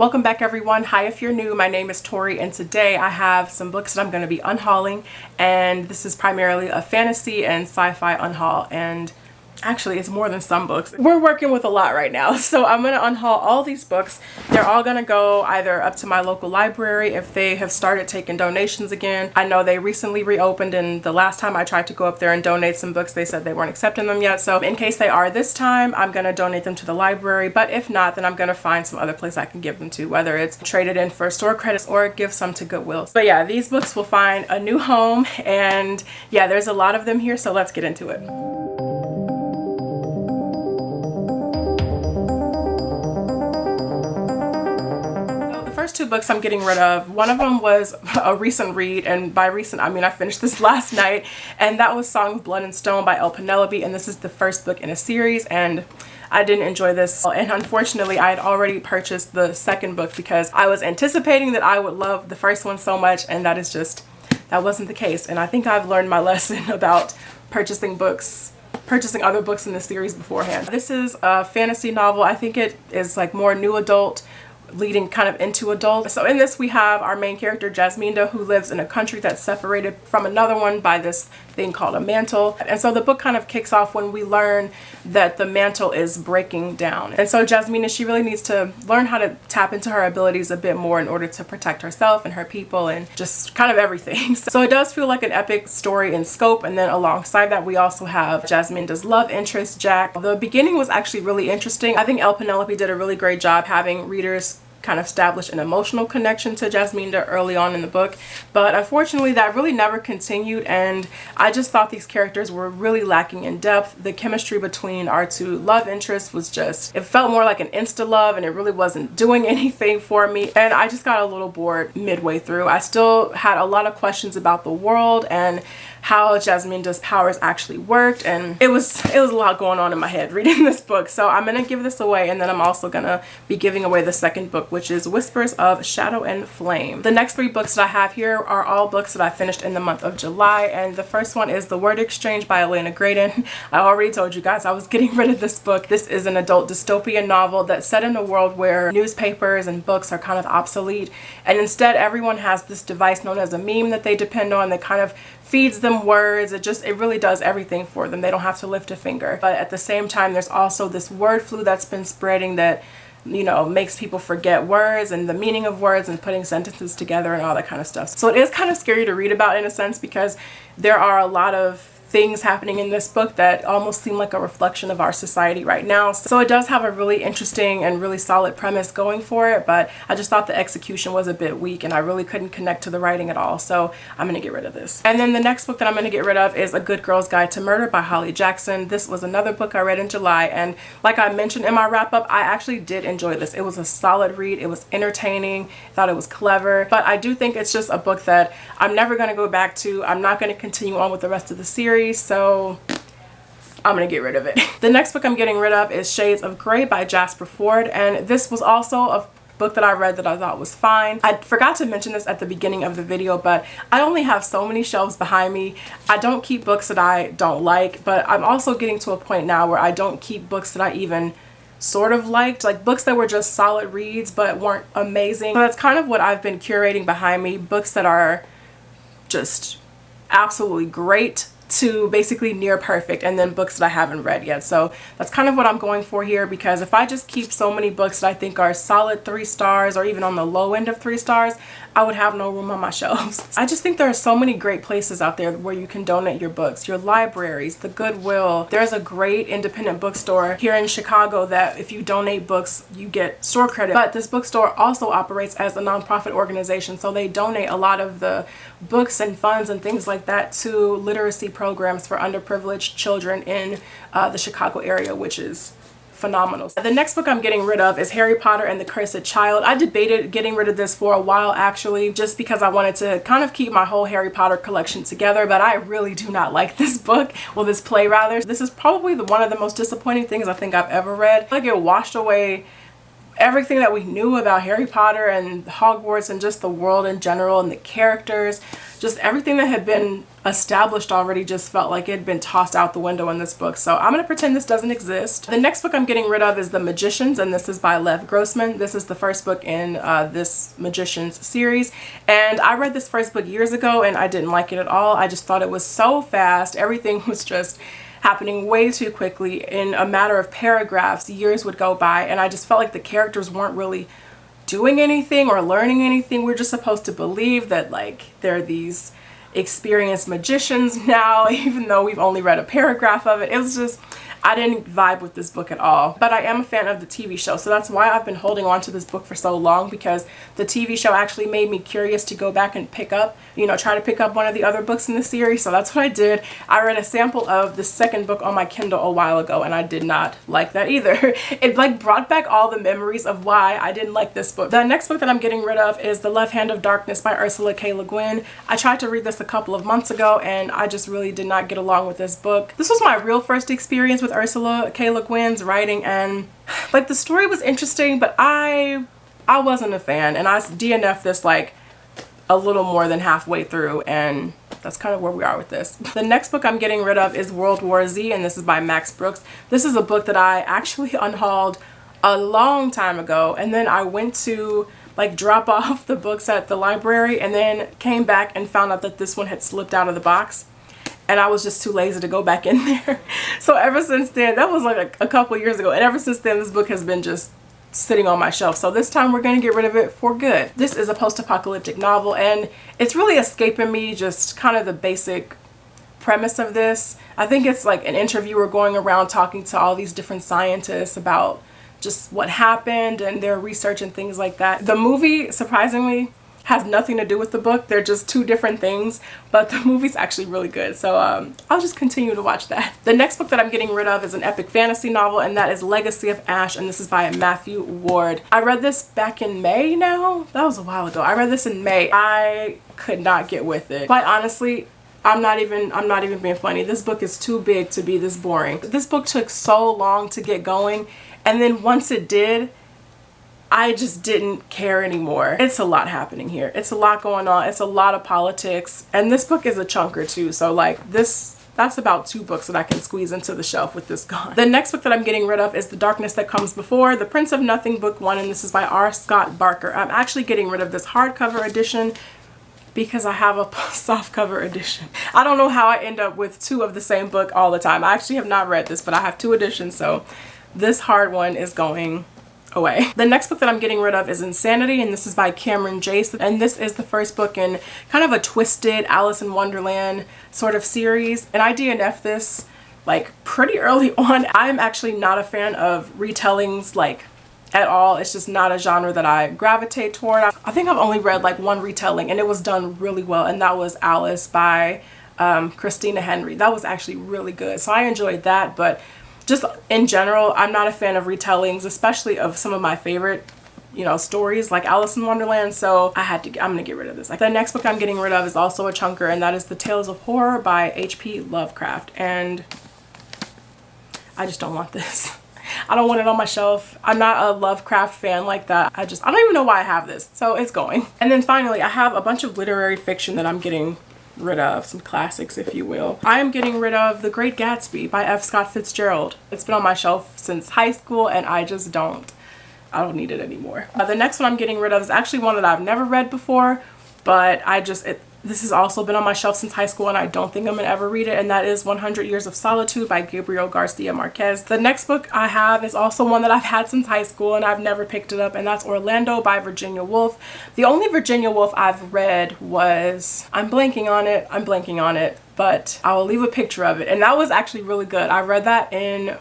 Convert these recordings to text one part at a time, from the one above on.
Welcome back everyone. Hi, if you're new, my name is Tori and today I have some books that I'm going to be unhauling, and this is primarily a fantasy and sci-fi unhaul, and actually it's more than some books. We're working with a lot right now, so I'm going to unhaul all these books. They're all going to go either up to my local library if they have started taking donations again. I know they recently reopened, and the last time I tried to go up there and donate some books they said they weren't accepting them yet, so in case they are this time I'm going to donate them to the library, but if not then I'm going to find some other place I can give them to, whether it's traded in for store credits or give some to Goodwill. But yeah, these books will find a new home, and yeah, there's a lot of them here, so let's get into it. First two books I'm getting rid of, one of them was a recent read, and by recent I mean I finished this last night, and that was Song of Blood and Stone by Penelope, and this is the first book in a series, and I didn't enjoy this, and unfortunately I had already purchased the second book because I was anticipating that I would love the first one so much, and that wasn't the case. And I think I've learned my lesson about purchasing other books in the series beforehand. This is a fantasy novel. I think it is like more new adult leading kind of into adult. So in this we have our main character Jasminda, who lives in a country that's separated from another one by this thing called a mantle, and so the book kind of kicks off when we learn that the mantle is breaking down, and so Jasminda, she really needs to learn how to tap into her abilities a bit more in order to protect herself and her people and just kind of everything. So it does feel like an epic story in scope, and then alongside that we also have Jasminda's love interest, Jack. The beginning was actually really interesting. I think Penelope did a really great job having readers kind of establish an emotional connection to Jasminda early on in the book, but unfortunately that really never continued, and I just thought these characters were really lacking in depth. The chemistry between our two love interests was just, it felt more like an insta love, and it really wasn't doing anything for me, and I just got a little bored midway through. I still had a lot of questions about the world and how Jasminda's powers actually worked, and it was a lot going on in my head reading this book. So I'm gonna give this away, and then I'm also gonna be giving away the second book, which is Whispers of Shadow and Flame. The next three books that I have here are all books that I finished in the month of July, and the first one is The Word Exchange by Elena Graydon. I already told you guys I was getting rid of this book. This is an adult dystopian novel that's set in a world where newspapers and books are kind of obsolete, and instead everyone has this device known as a meme that they depend on that kind of feeds them words. It really does everything for them. They don't have to lift a finger. But at the same time, there's also this word flu that's been spreading that, you know, makes people forget words and the meaning of words and putting sentences together and all that kind of stuff. So it is kind of scary to read about in a sense, because there are a lot of things happening in this book that almost seem like a reflection of our society right now. So it does have a really interesting and really solid premise going for it, but I just thought the execution was a bit weak and I really couldn't connect to the writing at all, so I'm gonna get rid of this. And then the next book that I'm gonna get rid of is A Good Girl's Guide to Murder by Holly Jackson. This was another book I read in July, and like I mentioned in my wrap-up, I actually did enjoy this. It was a solid read. It was entertaining. I thought it was clever, but I do think it's just a book that I'm never gonna go back to. I'm not gonna continue on with the rest of the series, so I'm gonna get rid of it. The next book I'm getting rid of is Shades of Grey by Jasper Fforde, and this was also a book that I read that I thought was fine. I forgot to mention this at the beginning of the video, but I only have so many shelves behind me. I don't keep books that I don't like, but I'm also getting to a point now where I don't keep books that I even sort of liked, like books that were just solid reads but weren't amazing. So that's kind of what I've been curating behind me, books that are just absolutely great to basically near perfect, and then books that I haven't read yet. So that's kind of what I'm going for here, because if I just keep so many books that I think are solid 3 stars or even on the low end of 3 stars, I would have no room on my shelves. I just think there are so many great places out there where you can donate your books, your libraries, the Goodwill. There's a great independent bookstore here in Chicago that if you donate books, you get store credit. But this bookstore also operates as a nonprofit organization, so they donate a lot of the books and funds and things like that to literacy programs for underprivileged children in the Chicago area, which is phenomenal. The next book I'm getting rid of is Harry Potter and the Cursed Child. I debated getting rid of this for a while actually, just because I wanted to kind of keep my whole Harry Potter collection together, but I really do not like this book, well this play rather. This is probably one of the most disappointing things I think I've ever read. Like it washed away everything that we knew about Harry Potter and Hogwarts and just the world in general and the characters, just everything that had been established already just felt like it had been tossed out the window in this book. So I'm going to pretend this doesn't exist. The next book I'm getting rid of is The Magicians, and this is by Lev Grossman. This is the first book in this Magicians series, and I read this first book years ago and I didn't like it at all. I just thought it was so fast. Everything was just happening way too quickly. In a matter of paragraphs, years would go by, and I just felt like the characters weren't really doing anything or learning anything. We're just supposed to believe that like they're these experienced magicians now, even though we've only read a paragraph of it. It was just, I didn't vibe with this book at all. But I am a fan of the TV show, so that's why I've been holding on to this book for so long, because the TV show actually made me curious to go back and pick up, you know, try to pick up one of the other books in the series. So that's what I did. I read a sample of the second book on my Kindle a while ago, and I did not like that either. It like brought back all the memories of why I didn't like this book. The next book that I'm getting rid of is The Left Hand of Darkness by Ursula K. Le Guin. I tried to read this a couple of months ago, and I just really did not get along with this book. This was my real first experience with Ursula K. Le Guin's writing, and like the story was interesting, but I wasn't a fan, and I DNF'd this like a little more than halfway through, and that's kind of where we are with this. The next book I'm getting rid of is World War Z, and this is by Max Brooks. This is a book that I actually unhauled a long time ago, and then I went to like drop off the books at the library and then came back and found out that this one had slipped out of the box. And I was just too lazy to go back in there. So ever since then, that was like a couple years ago, and ever since then this book has been just sitting on my shelf. So this time we're going to get rid of it for good. This is a post-apocalyptic novel, and it's really escaping me just kind of the basic premise of this. I think it's like an interviewer going around talking to all these different scientists about just what happened and their research and things like that. The movie, surprisingly, has nothing to do with the book. They're just two different things, but the movie's actually really good. So I'll just continue to watch that. The next book that I'm getting rid of is an epic fantasy novel, and that is Legacy of Ash, and this is by Matthew Ward. I read this back in May now. That was a while ago. I read this in May. I could not get with it. Quite honestly, I'm not even being funny. This book is too big to be this boring. This book took so long to get going, and then once it did, I just didn't care anymore. It's a lot happening here. It's a lot going on. It's a lot of politics. And this book is a chunker too. So like that's about 2 books that I can squeeze into the shelf with this gone. The next book that I'm getting rid of is The Darkness That Comes Before, The Prince of Nothing, Book 1, and this is by R. Scott Barker. I'm actually getting rid of this hardcover edition because I have a softcover edition. I don't know how I end up with 2 of the same book all the time. I actually have not read this, but I have 2 editions, so this hard one is going away. The next book that I'm getting rid of is Insanity, and this is by Cameron Jace, and this is the first book in kind of a twisted Alice in Wonderland sort of series, and I DNF'd this like pretty early on. I'm actually not a fan of retellings like at all. It's just not a genre that I gravitate toward. I think I've only read like 1 retelling, and it was done really well, and that was Alice by Christina Henry. That was actually really good, so I enjoyed that. But just in general, I'm not a fan of retellings, especially of some of my favorite, you know, stories like Alice in Wonderland. So I'm gonna get rid of this. The next book I'm getting rid of is also a chunker, and that is The Tales of Horror by H.P. Lovecraft. And I just don't want this. I don't want it on my shelf. I'm not a Lovecraft fan like that. I don't even know why I have this. So it's going. And then finally, I have a bunch of literary fiction that I'm getting rid of, some classics if you will. I am getting rid of The Great Gatsby by F. Scott Fitzgerald. It's been on my shelf since high school, and I don't need it anymore. The next one I'm getting rid of is actually one that I've never read before, but this has also been on my shelf since high school, and I don't think I'm gonna ever read it, and that is 100 Years of Solitude by Gabriel Garcia Marquez. The next book I have is also one that I've had since high school, and I've never picked it up, and that's Orlando by Virginia Woolf. The only Virginia Woolf I've read was, I'm blanking on it, but I will leave a picture of it, and that was actually really good. I read that in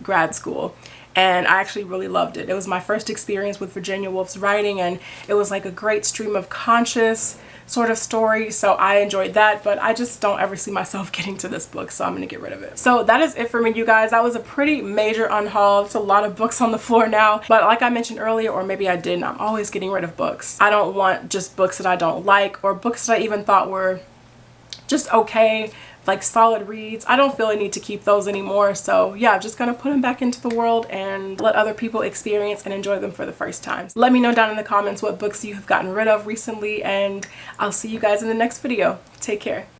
grad school, and I actually really loved it. It was my first experience with Virginia Woolf's writing, and it was like a great stream of conscious sort of story, so I enjoyed that, but I just don't ever see myself getting to this book, so I'm gonna get rid of it. So that is it for me, you guys. That was a pretty major unhaul. It's a lot of books on the floor now, but like I mentioned earlier, or maybe I didn't, I'm always getting rid of books. I don't want just books that I don't like, or books that I even thought were just okay, like solid reads. I don't feel a need to keep those anymore. So yeah, just gonna put them back into the world and let other people experience and enjoy them for the first time. Let me know down in the comments what books you have gotten rid of recently, and I'll see you guys in the next video. Take care.